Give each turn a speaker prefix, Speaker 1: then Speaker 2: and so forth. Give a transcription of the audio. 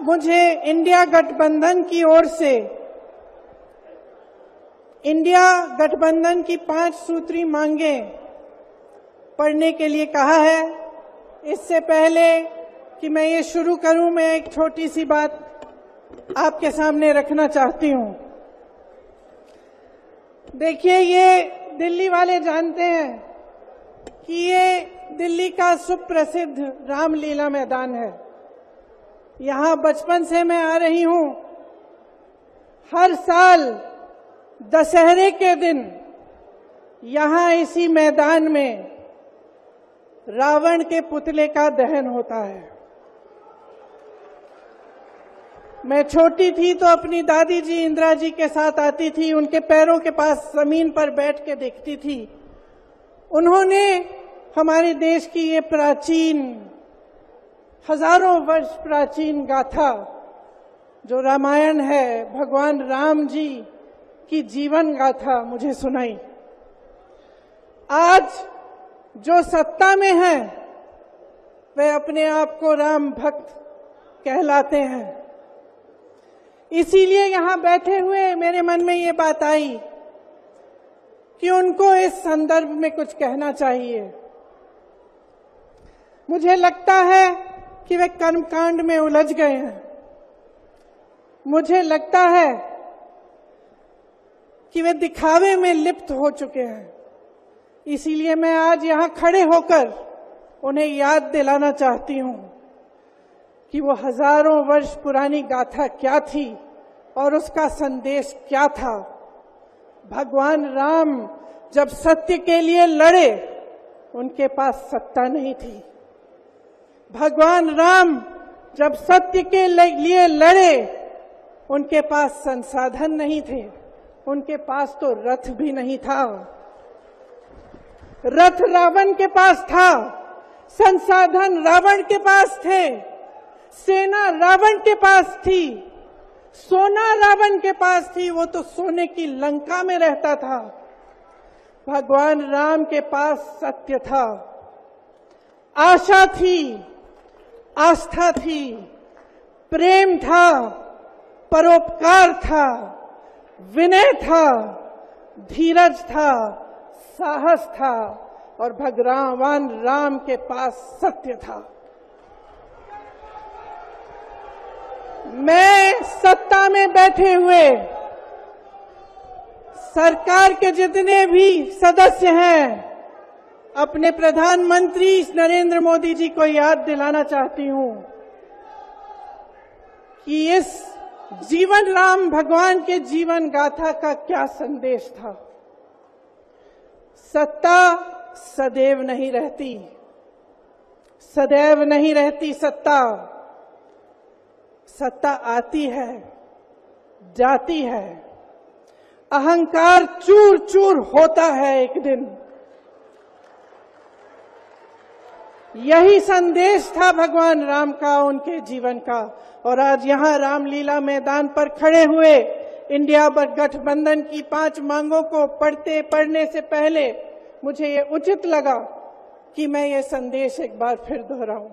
Speaker 1: मुझे इंडिया गठबंधन की ओर से इंडिया गठबंधन की 5 सूत्री मांगे पढ़ने के लिए कहा है। इससे पहले कि मैं ये शुरू करूं, मैं एक छोटी सी बात आपके सामने रखना चाहती हूं। देखिए, ये दिल्ली वाले जानते हैं कि ये दिल्ली का सुप्रसिद्ध रामलीला मैदान है। यहां बचपन से मैं आ रही हूं। हर साल दशहरे के दिन यहां इसी मैदान में रावण के पुतले का दहन होता है। मैं छोटी थी तो अपनी दादी जी इंदिरा जी के साथ आती थी, उनके पैरों के पास जमीन पर बैठ के देखती थी। उन्होंने हमारे देश की ये प्राचीन, हजारों वर्ष प्राचीन गाथा जो रामायण है, भगवान राम जी की जीवन गाथा मुझे सुनाई। आज जो सत्ता में है वे अपने आप को राम भक्त कहलाते हैं। इसीलिए यहां बैठे हुए मेरे मन में ये बात आई कि उनको इस संदर्भ में कुछ कहना चाहिए। मुझे लगता है कि वे कर्मकांड में उलझ गए हैं। मुझे लगता है कि वे दिखावे में लिप्त हो चुके हैं। इसीलिए मैं आज यहां खड़े होकर उन्हें याद दिलाना चाहती हूं कि वो हजारों वर्ष पुरानी गाथा क्या थी और उसका संदेश क्या था। भगवान राम जब सत्य के लिए लड़े, उनके पास सत्ता नहीं थी। भगवान राम जब सत्य के लिए लड़े, उनके पास संसाधन नहीं थे। उनके पास तो रथ भी नहीं था। रथ रावण के पास था, संसाधन रावण के पास थे, सेना रावण के पास थी, सोना रावण के पास थी। वो तो सोने की लंका में रहता था। भगवान राम के पास सत्य था, आशा थी, आस्था थी, प्रेम था, परोपकार था, विनय था, धीरज था, साहस था और भगवान राम के पास सत्य था। मैं सत्ता में बैठे हुए सरकार के जितने भी सदस्य हैं, अपने प्रधानमंत्री नरेंद्र मोदी जी को याद दिलाना चाहती हूं कि इस जीवन राम भगवान के जीवन गाथा का क्या संदेश था। सत्ता सदैव नहीं रहती, सदैव नहीं रहती सत्ता। सत्ता आती है, जाती है, अहंकार चूर चूर होता है एक दिन। यही संदेश था भगवान राम का, उनके जीवन का। और आज यहां रामलीला मैदान पर खड़े हुए इंडिया गठबंधन की 5 मांगों को पढ़ने से पहले मुझे ये उचित लगा कि मैं ये संदेश एक बार फिर दोहराऊं।